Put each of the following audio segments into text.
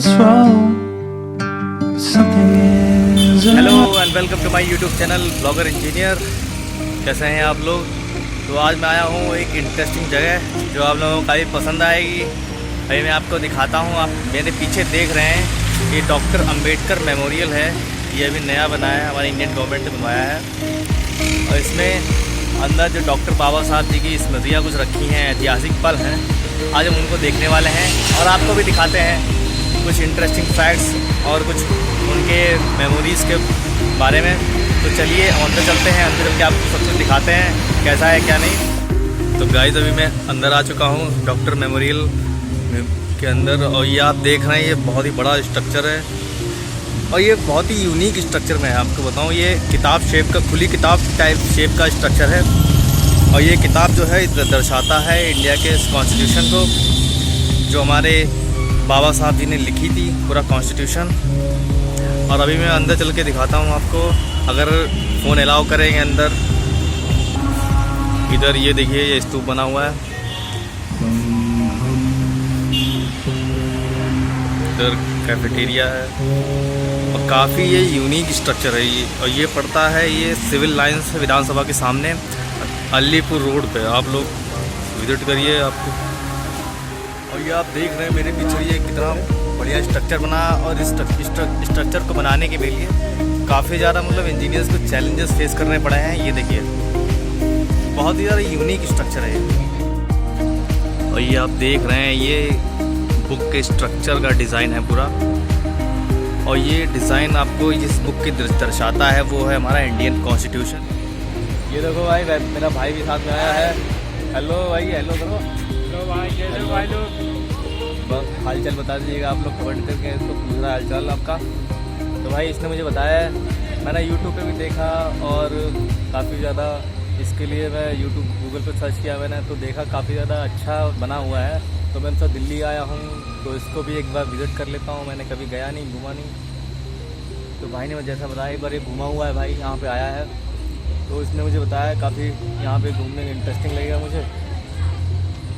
Hello and welcome to my YouTube channel blogger engineer. कैसे हैं आप लोग? तो आज मैं आया हूँ एक इंटरेस्टिंग जगह जो आप लोगों को काफ़ी पसंद आएगी। अभी मैं आपको दिखाता हूँ। आप मेरे पीछे देख रहे हैं, ये डॉक्टर अंबेडकर मेमोरियल है। ये अभी नया बना है, हमारी इंडियन गवर्नमेंट ने बनवाया है। और इसमें अंदर जो डॉक्टर बाबा साहब जी की स्मृतियाँ कुछ रखी हैं, ऐतिहासिक पल हैं। आज हम उनको देखने वाले हैं और आपको भी दिखाते हैं कुछ इंटरेस्टिंग फैक्ट्स और कुछ उनके मेमोरीज़ के बारे में। तो चलिए अंदर चलते हैं, अंदर चल के आपको सब कुछ दिखाते हैं कैसा है क्या नहीं। तो गाइस अभी मैं अंदर आ चुका हूँ डॉक्टर मेमोरियल के अंदर, और ये आप देख रहे हैं ये बहुत ही बड़ा स्ट्रक्चर है और ये बहुत ही यूनिक स्ट्रक्चर में है। आपको बताऊँ, ये किताब शेप का, खुली किताब टाइप शेप का स्ट्रक्चर है। और ये किताब जो है दर्शाता है इंडिया के कॉन्स्टिट्यूशन को, जो हमारे बाबा साहब जी ने लिखी थी, पूरा कॉन्स्टिट्यूशन। और अभी मैं अंदर चल के दिखाता हूँ आपको, अगर फ़ोन अलाउ करेंगे अंदर। इधर ये देखिए, ये स्तूप बना हुआ है। इधर कैफेटेरिया है और काफ़ी ये यूनिक स्ट्रक्चर है ये। और ये पड़ता है, ये सिविल लाइन्स विधानसभा के सामने अलीपुर रोड पे। आप लोग विजिट करिए आपको। और ये आप देख रहे हैं मेरे पीछे, ये कितना बढ़िया स्ट्रक्चर बना। और इस स्ट्रक्चर को बनाने के लिए काफ़ी ज़्यादा इंजीनियर्स को चैलेंजेस फेस करने पड़े हैं। ये देखिए, बहुत ही ज़्यादा यूनिक स्ट्रक्चर है ये। और ये आप देख रहे हैं, ये बुक के स्ट्रक्चर का डिज़ाइन है पूरा। और ये डिज़ाइन आपको जिस बुक की दर्शाता है वो है हमारा इंडियन कॉन्स्टिट्यूशन। ये देखो भाई, मेरा भाई भी साथ में आया है। हेलो भाई, हेलो करो। हेलो भाई, कैसे भाई लोग? बस हाल चाल बता दीजिएगा आप लोग, कमेंट करके इसको पूछ रहा हाल चाल आपका। तो भाई इसने मुझे बताया है, मैंने यूट्यूब पे भी देखा और काफ़ी ज़्यादा इसके लिए मैं गूगल पे सर्च किया मैंने, तो देखा काफ़ी ज़्यादा अच्छा बना हुआ है। तो मैं तो दिल्ली आया हूँ तो इसको भी एक बार विज़िट कर लेता हूँ। मैंने कभी गया नहीं, घूमा नहीं। तो भाई ने मुझे जैसा बताया, एक बार ये घूमा हुआ है भाई, यहाँ पर आया है। तो इसने मुझे बताया काफ़ी यहाँ पे घूमने में इंटरेस्टिंग लगेगा मुझे।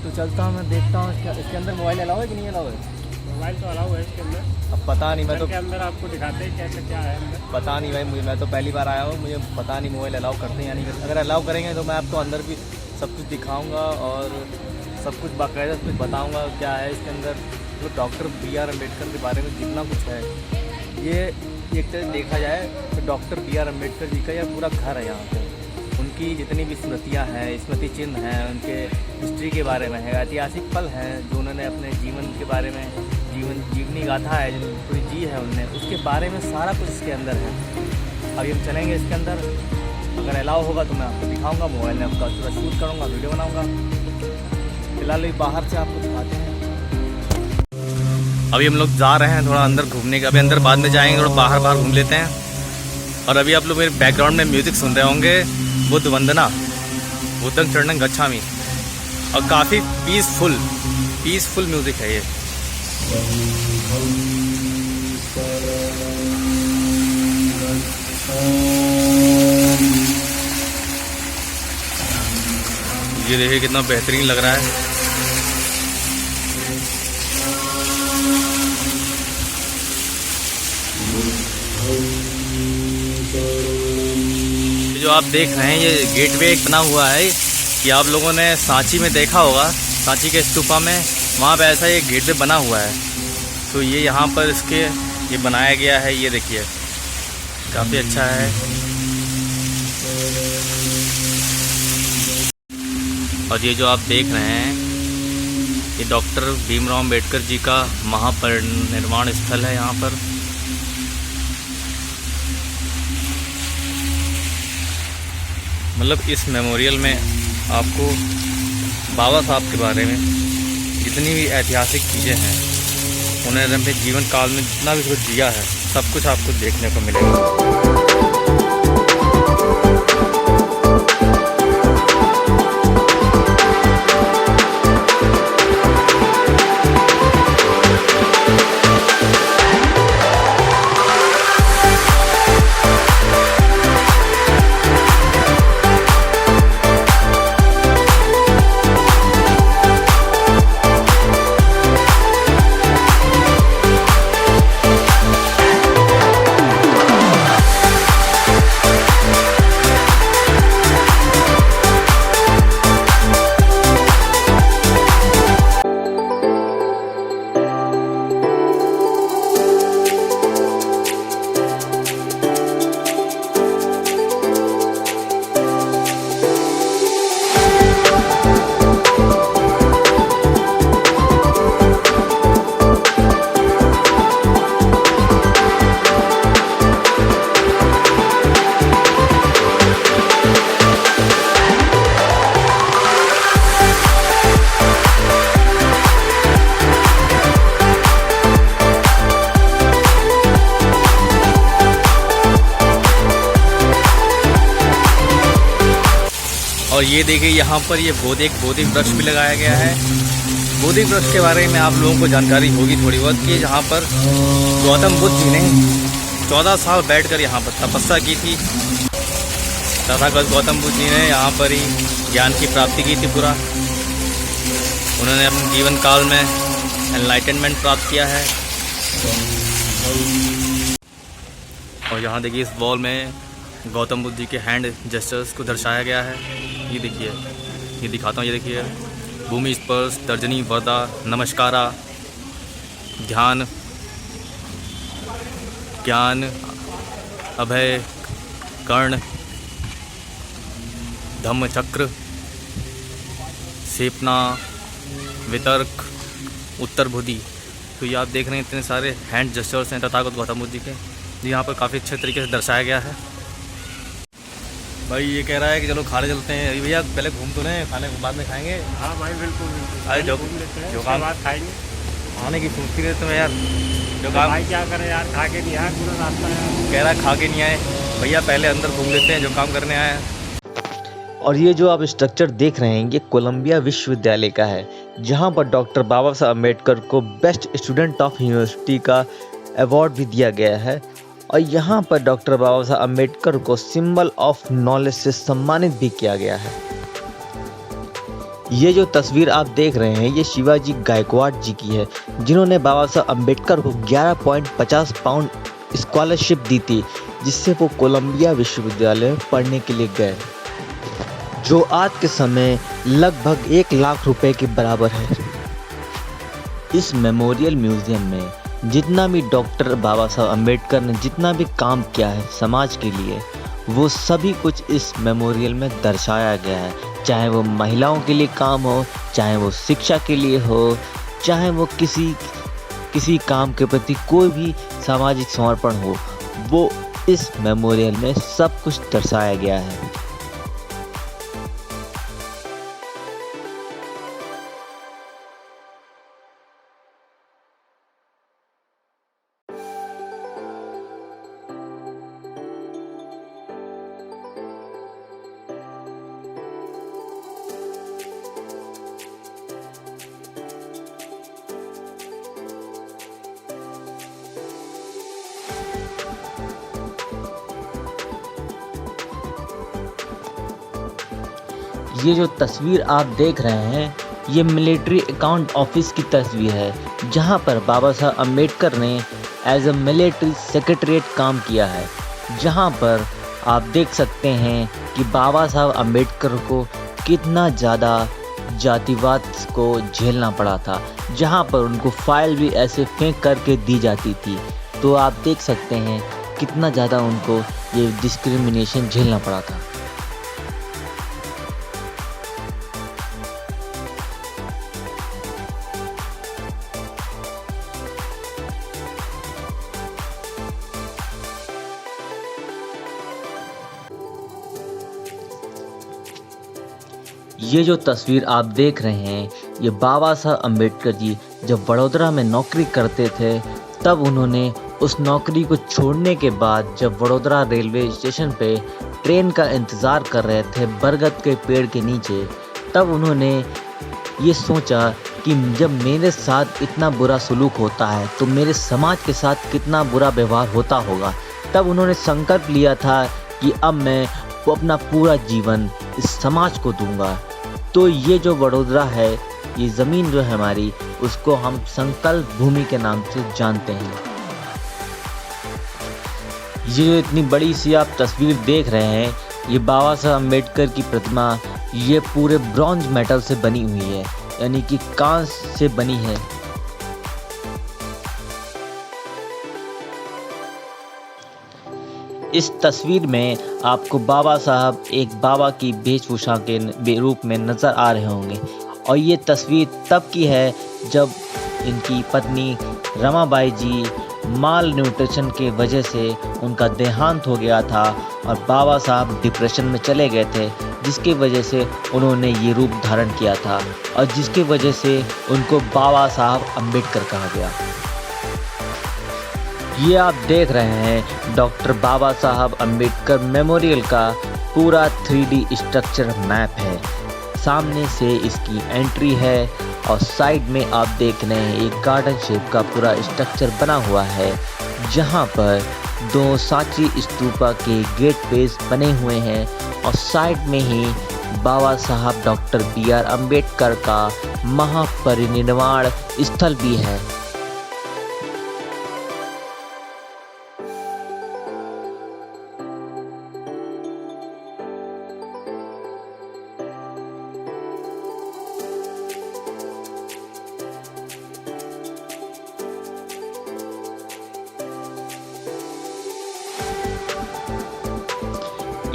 तो चलता हूँ, मैं देखता हूँ इसके अंदर मोबाइल अलाउ है कि नहीं अलाउ है? मोबाइल तो अलाउ है इसके अंदर। अब पता नहीं, मैं तो के अंदर आपको दिखाते हैं क्या क्या है अंदर। पता नहीं भाई, मैं तो पहली बार आया हूँ, मुझे पता नहीं मोबाइल अलाउ करते हैं या नहीं करते। अगर अलाउ करेंगे तो मैं आपको अंदर भी सब कुछ दिखाऊँगा और सब कुछ बाकायदा कुछ बताऊँगा क्या है इसके अंदर। तो डॉक्टर B.R. अम्बेडकर के बारे में जितना कुछ है, ये एक तरह देखा जाए तो डॉक्टर B.R. अम्बेडकर जी का यह पूरा घर है। यहाँ पर उनकी जितनी भी स्मृतियाँ हैं, स्मृति चिन्ह हैं, उनके हिस्ट्री के बारे में है, ऐतिहासिक पल हैं जो उन्होंने अपने जीवन के बारे में, जीवनी गाथा है जो पूरी जी है उनने, उसके बारे में सारा कुछ इसके अंदर है। अभी हम चलेंगे इसके अंदर, अगर अलाउ होगा तो मैं आपको दिखाऊंगा, मोबाइल में आपका पूरा शूट करूँगा, वीडियो बनाऊँगा। फिलहाल बाहर से आपको दिखाते हैं। अभी हम लोग जा रहे हैं थोड़ा अंदर घूमने का, अभी अंदर बाद में जाएंगे, थोड़ा बाहर घूम लेते हैं। और अभी आप लोग मेरे बैकग्राउंड में म्यूज़िक सुन रहे होंगे, बुद्ध वंदना, बुद्धं शरणं गच्छामि। और काफ़ी पीसफुल म्यूज़िक है ये। ये देखिए कितना बेहतरीन लग रहा है। जो आप देख रहे हैं, ये गेटवे एक बना हुआ है कि आप लोगों ने सांची में देखा होगा, सांची के स्तूपा में, वहाँ पे ऐसा ये गेटवे बना हुआ है। तो ये यहाँ पर इसके ये बनाया गया है। ये देखिए काफ़ी अच्छा है। और ये जो आप देख रहे हैं, ये डॉक्टर भीमराव अम्बेडकर जी का महापरिनिर्वाण स्थल है यहाँ पर। इस मेमोरियल में आपको बाबा साहब के बारे में जितनी भी ऐतिहासिक चीज़ें हैं, उन्होंने अपने जीवन काल में जितना भी कुछ जिया है, सब कुछ आपको देखने को मिलेगा। और ये देखिए यहाँ पर ये बोधि वृक्ष भी लगाया गया है। बोधि वृक्ष के बारे में आप लोगों को जानकारी होगी थोड़ी बहुत कि यहाँ पर गौतम बुद्ध जी ने 14 साल बैठकर यहाँ पर तपस्या की थी। तथागत गौतम बुद्ध जी ने यहाँ पर ही ज्ञान की प्राप्ति की थी पूरा। उन्होंने अपने जीवन काल में एनलाइटनमेंट प्राप्त किया है। और यहाँ देखिए इस वॉल में गौतम बुद्ध जी के हैंड जेस्चर्स को दर्शाया गया है। ये देखिए, ये दिखाता हूँ। ये देखिए, भूमि स्पर्श, तर्जनी, वरदा, नमस्कारा, ध्यान, ज्ञान, अभय, कर्ण, धम्म चक्र, सेपना, वितर्क, उत्तर बुद्धि। तो ये आप देख रहे हैं इतने सारे हैंड जेस्चर्स हैं तथागत गौतम बुद्ध जी के, जो यहाँ पर काफ़ी अच्छे तरीके से दर्शाया गया है। भाई ये कह रहा है कि चलो खाने चलते हैं। भैया पहले घूम तो रहे हैं, खाने बाद में खाएंगे। हाँ भाई बिल्कुल बिल्कुल। अरे जो घूम लेते हैं, जो उसके काम बाद खाएंगे। खाने की सोचती रहते हो यार। जो काम भाई क्या करें यार, खा के नहीं आया पूरा रास्ता यार। कह रहा है खा के नहीं आए। भैया पहले अंदर घूम लेते हैं, जो काम करने आए हैं। और ये जो आप स्ट्रक्चर देख रहे हैं ये कोलंबिया विश्वविद्यालय का है, जहां पर डॉक्टर बाबा साहब अम्बेडकर को बेस्ट स्टूडेंट ऑफ यूनिवर्सिटी का अवार्ड भी दिया गया है। और यहाँ पर डॉक्टर बाबा साहब अम्बेडकर को सिंबल ऑफ नॉलेज से सम्मानित भी किया गया है। ये जो तस्वीर आप देख रहे हैं ये शिवाजी गायकवाड़ जी की है, जिन्होंने बाबा साहब अम्बेडकर को 11.50 पाउंड स्कॉलरशिप दी थी, जिससे वो कोलंबिया विश्वविद्यालय में पढ़ने के लिए गए, जो आज के समय लगभग 1 लाख रुपए के बराबर है। इस मेमोरियल म्यूजियम में जितना भी डॉक्टर बाबा साहब अम्बेडकर ने जितना भी काम किया है समाज के लिए, वो सभी कुछ इस मेमोरियल में दर्शाया गया है। चाहे वो महिलाओं के लिए काम हो, चाहे वो शिक्षा के लिए हो, चाहे वो किसी काम के प्रति कोई भी सामाजिक समर्पण हो, वो इस मेमोरियल में सब कुछ दर्शाया गया है। ये जो तस्वीर आप देख रहे हैं ये मिलिट्री अकाउंट ऑफिस की तस्वीर है, जहां पर बाबा साहब अम्बेडकर ने एज अ मिलिट्री सेक्रेटरीट काम किया है। जहां पर आप देख सकते हैं कि बाबा साहब अम्बेडकर को कितना ज़्यादा जातिवाद को झेलना पड़ा था, जहां पर उनको फाइल भी ऐसे फेंक करके दी जाती थी। तो आप देख सकते हैं कितना ज़्यादा उनको ये डिस्क्रिमिनेशन झेलना पड़ा था। ये जो तस्वीर आप देख रहे हैं ये बाबा साहब अम्बेडकर जी जब वडोदरा में नौकरी करते थे, तब उन्होंने उस नौकरी को छोड़ने के बाद जब वडोदरा रेलवे स्टेशन पे ट्रेन का इंतज़ार कर रहे थे बरगद के पेड़ के नीचे, तब उन्होंने ये सोचा कि जब मेरे साथ इतना बुरा सलूक होता है तो मेरे समाज के साथ कितना बुरा व्यवहार होता होगा। तब उन्होंने संकल्प लिया था कि अब मैं अपना पूरा जीवन इस समाज को दूंगा। तो ये जो वडोदरा है, ये ज़मीन जो है हमारी, उसको हम संकल्प भूमि के नाम से जानते हैं। ये जो इतनी बड़ी सी आप तस्वीर देख रहे हैं ये बाबा साहब अम्बेडकर की प्रतिमा, ये पूरे ब्रॉन्ज मेटल से बनी हुई है, यानी कि कांच से बनी है। इस तस्वीर में आपको बाबा साहब एक बाबा की वेशभूषा के रूप में नज़र आ रहे होंगे। और ये तस्वीर तब की है जब इनकी पत्नी रमाबाई जी माल न्यूट्रिशन के वजह से उनका देहांत हो गया था और बाबा साहब डिप्रेशन में चले गए थे, जिसके वजह से उन्होंने ये रूप धारण किया था और जिसके वजह से उनको बाबा साहब अम्बेडकर कहा गया। ये आप देख रहे हैं डॉक्टर बाबा साहब अम्बेडकर मेमोरियल का पूरा 3D स्ट्रक्चर मैप है। सामने से इसकी एंट्री है और साइड में आप देख रहे हैं एक गार्डन शेप का पूरा स्ट्रक्चर बना हुआ है, जहां पर 2 सांची स्तूपा के गेट पेज बने हुए हैं और साइड में ही बाबा साहब डॉक्टर BR अम्बेडकर का महापरिनिर्वाण स्थल भी है।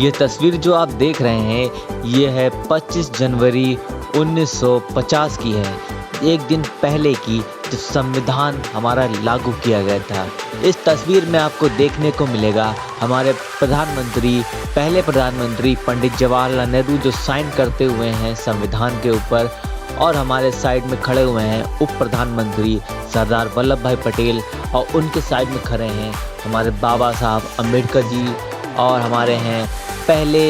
ये तस्वीर जो आप देख रहे हैं ये है 25 जनवरी 1950 की है, एक दिन पहले की, जब संविधान हमारा लागू किया गया था। इस तस्वीर में आपको देखने को मिलेगा हमारे प्रधानमंत्री, पहले प्रधानमंत्री पंडित जवाहरलाल नेहरू जो साइन करते हुए हैं संविधान के ऊपर, और हमारे साइड में खड़े हुए हैं उप प्रधानमंत्री सरदार वल्लभ भाई पटेल, और उनके साइड में खड़े हैं हमारे बाबा साहब अम्बेडकर जी, और हमारे हैं पहले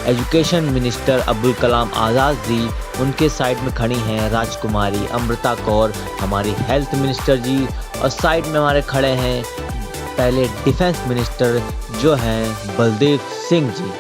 एजुकेशन मिनिस्टर अब्दुल कलाम आज़ाद जी, उनके साइड में खड़ी हैं राजकुमारी अमृता कौर, हमारी हेल्थ मिनिस्टर जी, और साइड में हमारे खड़े हैं पहले डिफेंस मिनिस्टर जो हैं बलदेव सिंह जी।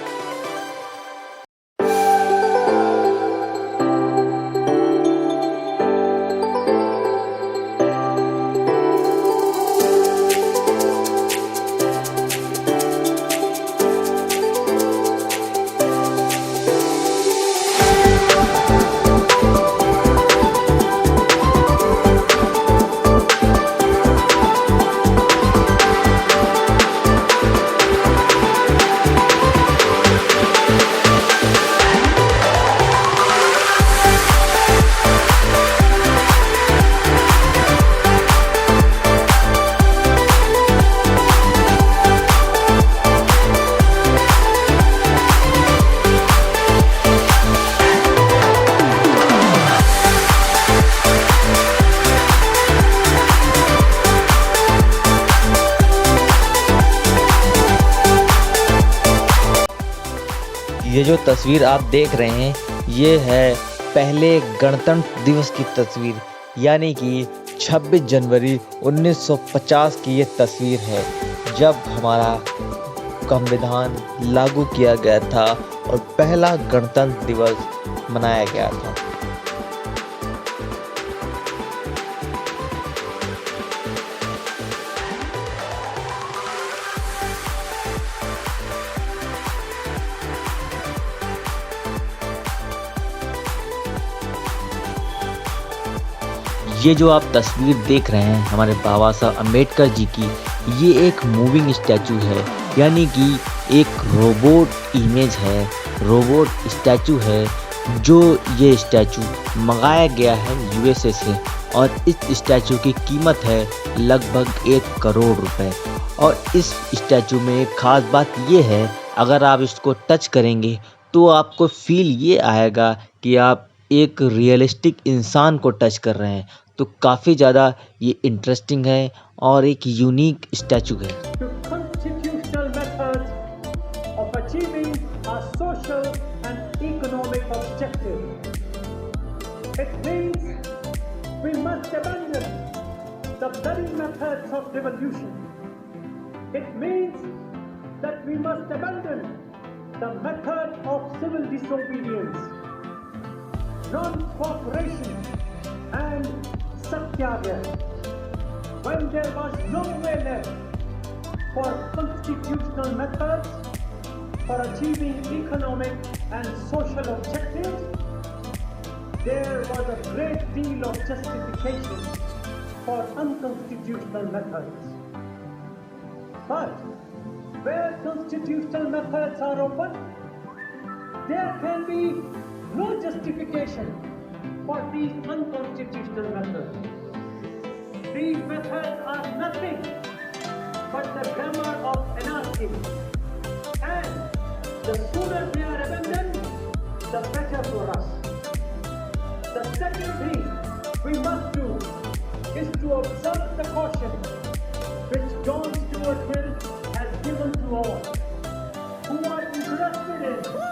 ये जो तस्वीर आप देख रहे हैं ये है पहले गणतंत्र दिवस की तस्वीर, यानी कि 26 जनवरी 1950 की ये तस्वीर है, जब हमारा संविधान लागू किया गया था और पहला गणतंत्र दिवस मनाया गया था। ये जो आप तस्वीर देख रहे हैं हमारे बाबा साहब अम्बेडकर जी की, ये एक मूविंग स्टैचू है, यानी कि एक रोबोट इमेज है, रोबोट स्टैचू है, जो ये स्टैचू मंगाया गया है USA से, और इस स्टैचू की कीमत है लगभग 1 करोड़ रुपए। और इस स्टैचू में एक ख़ास बात ये है, अगर आप इसको टच करेंगे तो आपको फील ये आएगा कि आप एक रियलिस्टिक इंसान को टच कर रहे हैं, तो काफ़ी ज़्यादा ये इंटरेस्टिंग है और एक यूनिक स्टैचू है। Constitutional methods of achieving a social and economic objective. It means we must abandon the very methods of revolution. It means that we must abandon the method of civil disobedience, non-cooperation and satyagraha. When there was no way left for constitutional methods for achieving economic and social objectives, there was a great deal of justification for unconstitutional methods. But where constitutional methods are open, there can be no justification for these unconstitutional methods. These methods are nothing but the grammar of anarchy, and the sooner they are abandoned, the better for us. The second thing we must do is to observe the caution which John Stuart Mill has given to all who are interested in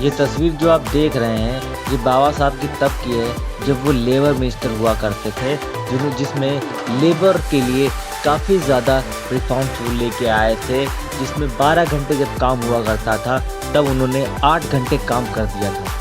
ये तस्वीर जो आप देख रहे हैं ये बाबा साहब की तब की है जब वो लेबर मिनिस्टर हुआ करते थे, जिसमें लेबर के लिए काफ़ी ज़्यादा रिफॉर्म्स वो लेके आए थे, जिसमें 12 घंटे जब काम हुआ करता था तब उन्होंने 8 घंटे काम कर दिया था।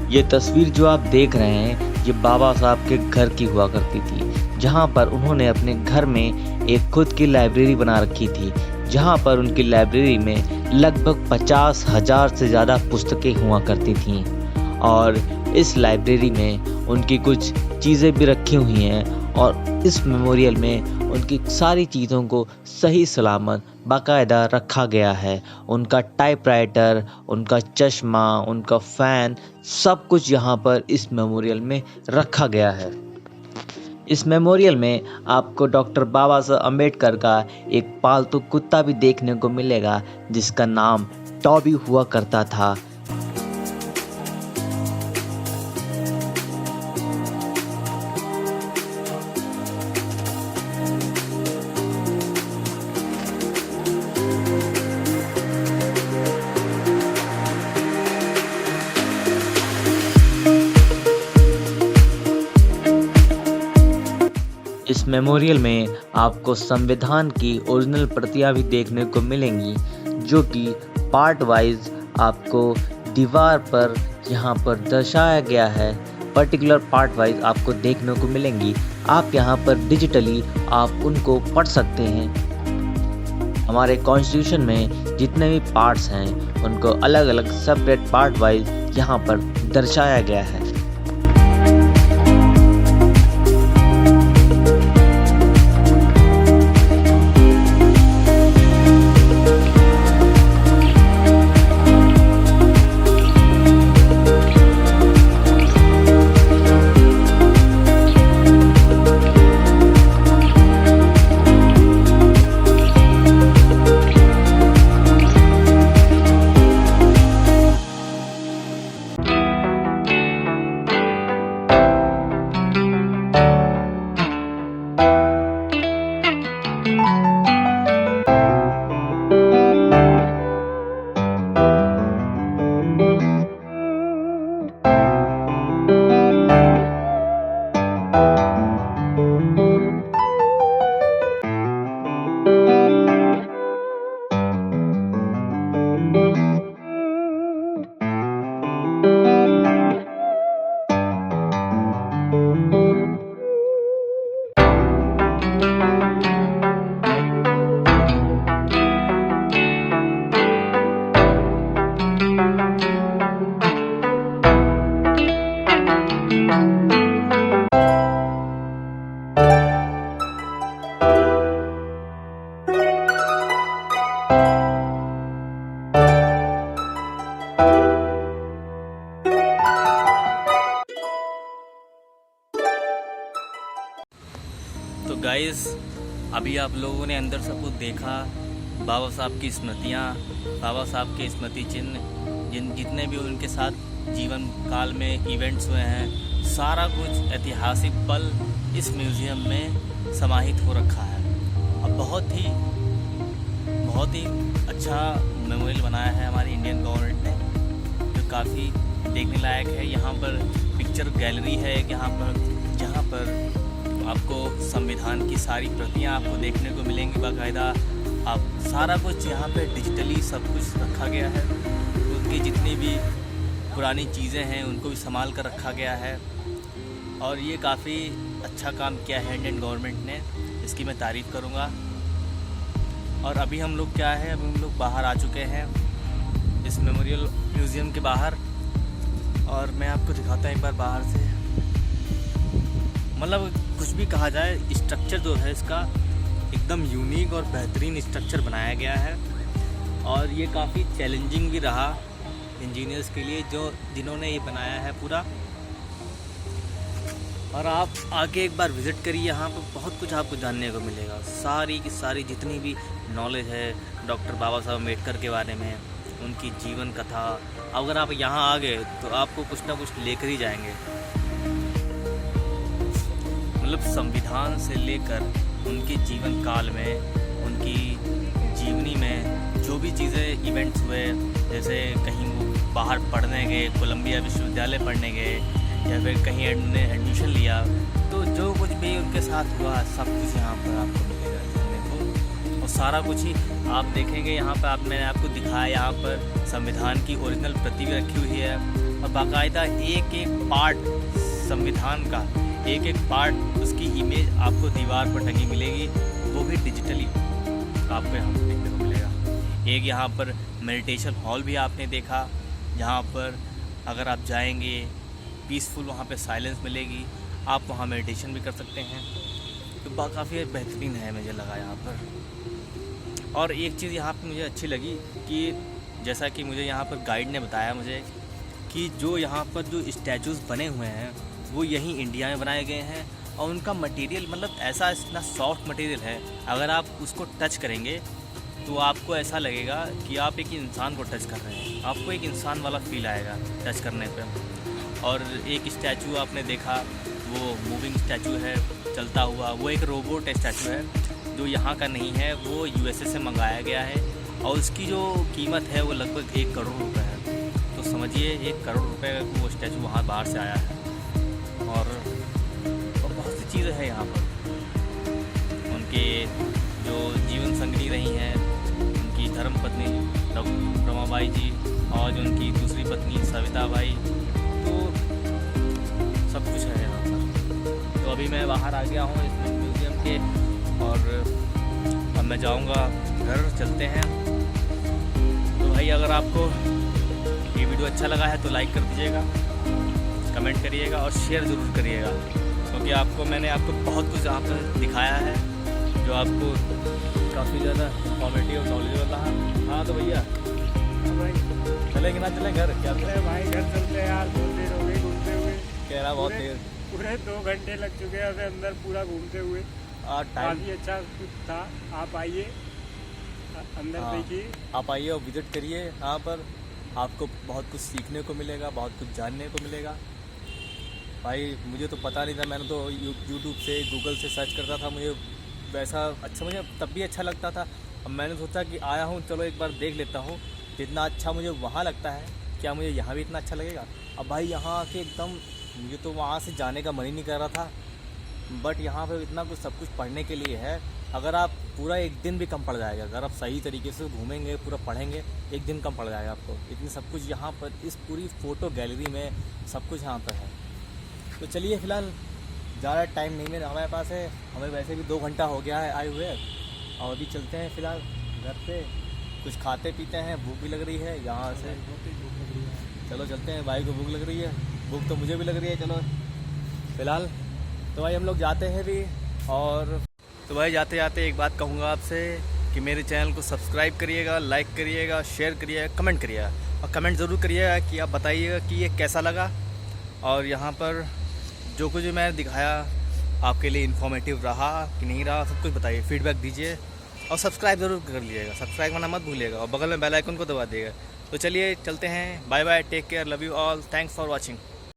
ये तस्वीर जो आप देख रहे हैं ये बाबा साहब के घर की हुआ करती थी, जहाँ पर उन्होंने अपने घर में एक खुद की लाइब्रेरी बना रखी थी, जहाँ पर उनकी लाइब्रेरी में लगभग 50,000 से ज़्यादा पुस्तकें हुआ करती थीं। और इस लाइब्रेरी में उनकी कुछ चीज़ें भी रखी हुई हैं और इस मेमोरियल में उनकी सारी चीज़ों को सही सलामत बाकायदा रखा गया है। उनका टाइपराइटर, उनका चश्मा, उनका फ़ैन, सब कुछ यहाँ पर इस मेमोरियल में रखा गया है। इस मेमोरियल में आपको डॉक्टर बाबा साहब अम्बेडकर का एक पालतू कुत्ता भी देखने को मिलेगा जिसका नाम टॉबी हुआ करता था। इस मेमोरियल में आपको संविधान की ओरिजिनल प्रतियां भी देखने को मिलेंगी, जो कि पार्ट वाइज आपको दीवार पर यहाँ पर दर्शाया गया है। पर्टिकुलर पार्ट वाइज आपको देखने को मिलेंगी। आप यहाँ पर डिजिटली आप उनको पढ़ सकते हैं। हमारे कॉन्स्टिट्यूशन में जितने भी पार्ट्स हैं उनको अलग अलग सेपरेट पार्ट वाइज यहाँ पर दर्शाया गया है। तो गाइस, अभी आप लोगों ने अंदर सब कुछ देखा। बाबा साहब की स्मृतियाँ, बाबा साहब के स्मृति चिन्ह, जितने भी उनके साथ जीवन काल में इवेंट्स हुए हैं, सारा कुछ ऐतिहासिक पल इस म्यूज़ियम में समाहित हो रखा है। अब बहुत ही अच्छा मेमोरियल बनाया है हमारी इंडियन गवर्नमेंट ने, जो काफ़ी देखने लायक है। यहाँ पर पिक्चर गैलरी है जहाँ पर आपको संविधान की सारी प्रतियां आपको देखने को मिलेंगी बाकायदा। आप सारा कुछ यहाँ पे डिजिटली सब कुछ रखा गया है। उनकी जितनी भी पुरानी चीज़ें हैं उनको भी संभाल कर रखा गया है और ये काफ़ी अच्छा काम किया है इंडियन गवर्नमेंट ने, इसकी मैं तारीफ़ करूँगा। और अभी हम लोग क्या है, अभी हम लोग बाहर आ चुके हैं इस मेमोरियल म्यूज़ियम के बाहर। और मैं आपको दिखाता हूँ एक बार बाहर से। मतलब कुछ भी कहा जाए, स्ट्रक्चर जो है इसका एकदम यूनिक और बेहतरीन स्ट्रक्चर बनाया गया है। और ये काफ़ी चैलेंजिंग भी रहा इंजीनियर्स के लिए जिन्होंने ये बनाया है पूरा। और आप आके एक बार विज़िट करिए, यहाँ पर बहुत कुछ आपको जानने को मिलेगा। सारी की सारी जितनी भी नॉलेज है डॉक्टर बाबा साहब अम्बेडकर के बारे में, उनकी जीवन कथा, अगर आप यहाँ आ गए तो आपको कुछ ना कुछ लेकर ही जाएंगे। मतलब संविधान से लेकर उनके जीवन काल में, उनकी जीवनी में जो भी चीज़ें इवेंट्स हुए, जैसे कहीं वो बाहर पढ़ने गए, कोलंबिया विश्वविद्यालय पढ़ने गए, या फिर कहीं उन्होंने एडमिशन लिया, तो जो कुछ भी उनके साथ हुआ सब कुछ यहाँ पर आपको मिलेगा जानने को। और सारा कुछ ही आप देखेंगे यहाँ पर। मैंने आपको दिखाया, यहाँ पर संविधान की ओरिजिनल प्रति भी रखी हुई है और बाकायदा एक एक पार्ट संविधान का, एक एक पार्ट उसकी इमेज आपको दीवार पर टंगी मिलेगी, वो भी डिजिटली आपको यहाँ पर देखने को मिलेगा। एक यहाँ पर मेडिटेशन हॉल भी आपने देखा, जहाँ पर अगर आप जाएंगे पीसफुल, वहाँ पे साइलेंस मिलेगी, आप वहाँ मेडिटेशन भी कर सकते हैं। तो काफ़ी बेहतरीन है मुझे लगा यहाँ पर। और एक चीज़ यहाँ पे मुझे अच्छी लगी कि जैसा कि मुझे यहाँ पर गाइड ने बताया मुझे कि जो यहाँ पर जो स्टैचूज़ बने हुए हैं वो यहीं इंडिया में बनाए गए हैं। और उनका मटेरियल मतलब ऐसा इतना सॉफ्ट मटेरियल है, अगर आप उसको टच करेंगे तो आपको ऐसा लगेगा कि आप एक इंसान को टच कर रहे हैं। आपको एक इंसान वाला फील आएगा टच करने पे। और एक स्टैचू आपने देखा, वो मूविंग स्टैचू है, चलता हुआ, वो एक रोबोट स्टैचू है जो यहाँ का नहीं है, वो यूएसए से मंगाया गया है। और उसकी जो कीमत है वो लगभग 1 करोड़ रुपए है। तो समझिए 1 करोड़ रुपए का वो स्टैचू वहाँ बाहर से आया है। और बहुत सी चीज़ें हैं यहाँ पर। उनके जो जीवन संगिनी रही हैं, उनकी धर्मपत्नी रमाबाई जी और जो उनकी दूसरी पत्नी सविताबाई, तो सब कुछ है यहाँ पर। तो अभी मैं बाहर आ गया हूँ इस म्यूज़ियम के, और अब मैं जाऊँगा घर, चलते हैं। तो भाई अगर आपको ये वीडियो अच्छा लगा है तो लाइक कर दीजिएगा, कमेंट करिएगा और शेयर ज़रूर करिएगा, क्योंकि मैंने आपको बहुत कुछ यहाँ पर दिखाया है जो आपको काफ़ी ज़्यादा इंफॉर्मेटिव और नॉलेजेबल रहा। हाँ तो भैया चलेंगे ना चलें घर? क्या चलते भाई, घर चलते हैं यार। बहुत देर हो गई घूमते हुए। कह रहा बहुत देर, पूरे 2 घंटे लग चुके हैं अंदर पूरा घूमते हुए। काफ़ी अच्छा था। आप आइए अंदर, देखिए आप आइए और विजिट करिए। यहाँ पर आपको बहुत कुछ सीखने को मिलेगा, बहुत कुछ जानने को मिलेगा। भाई मुझे तो पता नहीं था, मैंने तो यूट्यूब से, गूगल से सर्च करता था, मुझे वैसा अच्छा, मुझे तब भी अच्छा लगता था। अब मैंने सोचा कि आया हूँ, चलो एक बार देख लेता हूँ। जितना अच्छा मुझे वहाँ लगता है, क्या मुझे यहाँ भी इतना अच्छा लगेगा? अब भाई यहाँ आके एकदम मुझे तो वहाँ से जाने का मन ही नहीं कर रहा था। बट यहाँ पे इतना कुछ सब कुछ पढ़ने के लिए है। अगर आप पूरा 1 दिन भी कम पड़ जाएगा, अगर आप सही तरीके से घूमेंगे, पूरा पढ़ेंगे, 1 दिन कम पड़ जाएगा आपको। इतनी सब कुछ यहाँ पर इस पूरी फ़ोटो गैलरी में सब कुछ यहाँ पर है। तो चलिए फ़िलहाल ज़्यादा टाइम नहीं मेरे हमारे पास है, हमें वैसे भी 2 घंटा हो गया है आए हुए, और अभी चलते हैं फ़िलहाल घर पे, कुछ खाते पीते हैं, भूख भी लग रही है यहाँ से। चलो चलते हैं, भाई को भूख लग रही है, भूख तो मुझे भी लग रही है। चलो फ़िलहाल तो भाई हम लोग जाते हैं भी। और तो भाई जाते जाते एक बात कहूँगा आपसे कि मेरे चैनल को सब्सक्राइब करिएगा, लाइक करिएगा, शेयर करिएगा, कमेंट करिएगा। और कमेंट ज़रूर करिएगा कि आप बताइएगा कि ये कैसा लगा, और यहाँ पर जो कुछ मैंने दिखाया आपके लिए इन्फॉर्मेटिव रहा कि नहीं रहा, सब कुछ बताइए, फीडबैक दीजिए। और सब्सक्राइब ज़रूर कर लीजिएगा, सब्सक्राइब करना मत भूलिएगा, और बगल में बेल आइकन को दबा दिएगा। तो चलिए चलते हैं, bye bye, take care, love you all, thanks for watching.